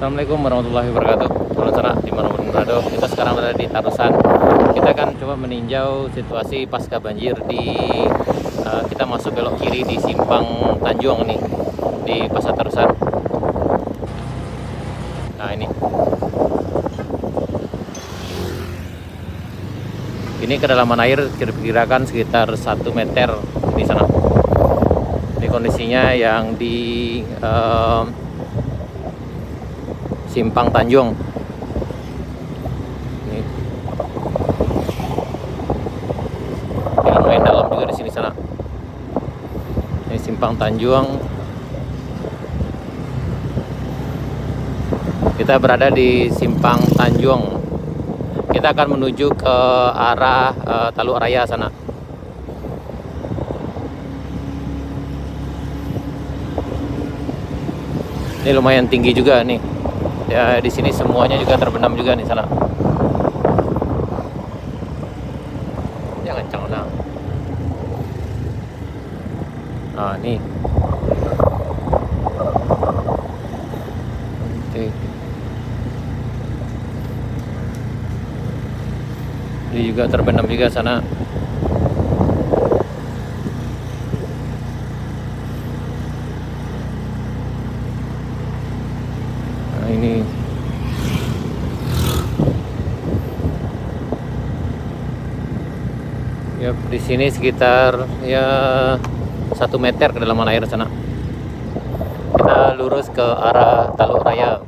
Assalamualaikum warahmatullahi wabarakatuh. Halo sana dimanapun berada, kita sekarang berada di Tarusan. Kita akan coba meninjau situasi pasca banjir di kita masuk belok kiri di Simpang Tanjung nih di Pasar Tarusan. Nah ini kedalaman air diperkirakan sekitar 1 meter di sana. Ini kondisinya yang di Simpang Tanjung. Ini lumayan dalam juga di sini sana. Ini Simpang Tanjung. Kita berada di Simpang Tanjung. Kita akan menuju ke arah Taluk Raya sana. Ini lumayan tinggi juga nih. Ya, di sini semuanya juga terbenam juga nih sana. Jangan canggung. Nah, nih. Ini juga terbenam juga sana. Nah, ini ya di sini sekitar ya 1 meter kedalaman air sana. Kita lurus ke arah Taluk Raya.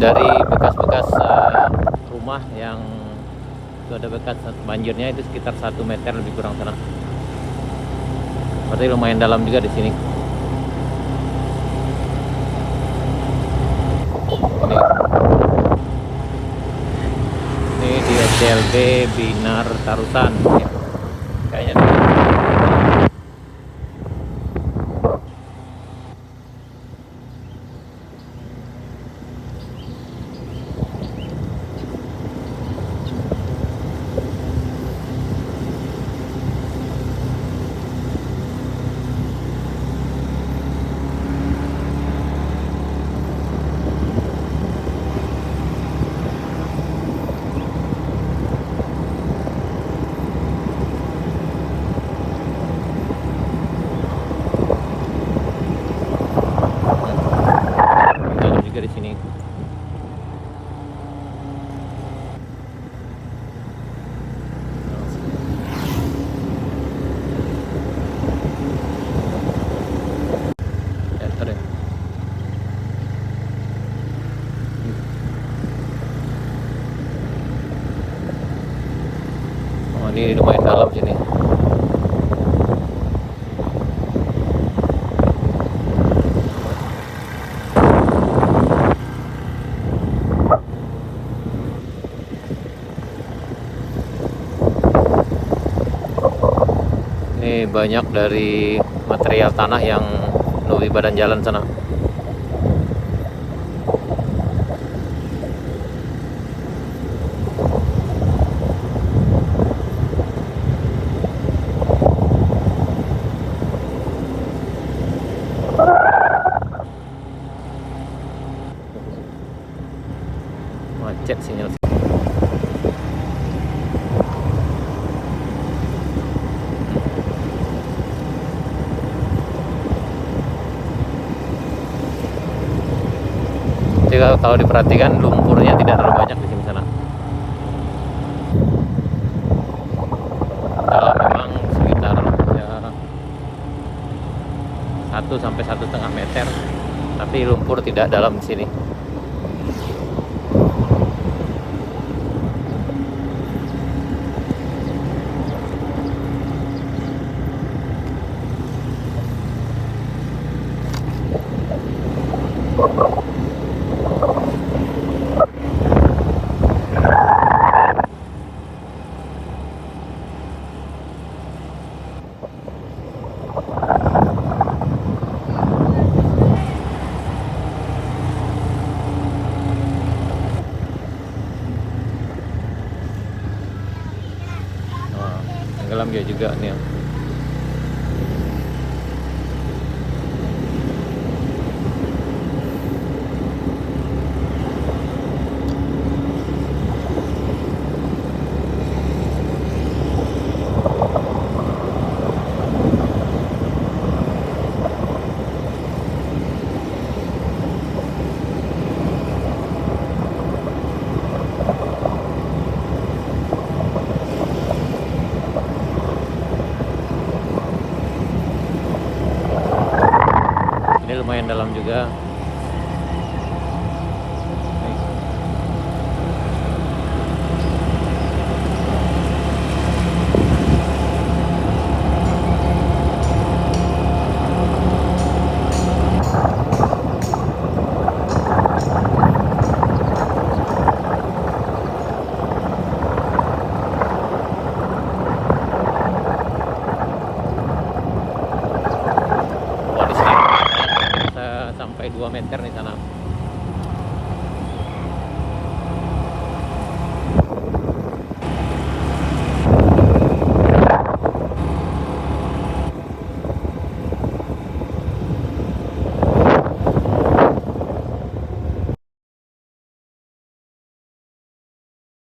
Dari bekas-bekas rumah yang itu ada bekas banjirnya itu sekitar 1 meter lebih kurang sana. Berarti lumayan dalam juga di sini. Ini di SDLB Binar Tarusan ya. Kayaknya juga di sini. Oh, ini lumayan dalam sini. Ini banyak dari material tanah yang menutupi badan jalan sana. Macet sinyal. Jadi kalau diperhatikan lumpurnya tidak terlalu banyak di sini sana. Dalam memang sekitar ya 1 sampai 1,5 meter, tapi lumpur tidak dalam di sini. tenggelam dia juga nih. Ini lumayan dalam juga.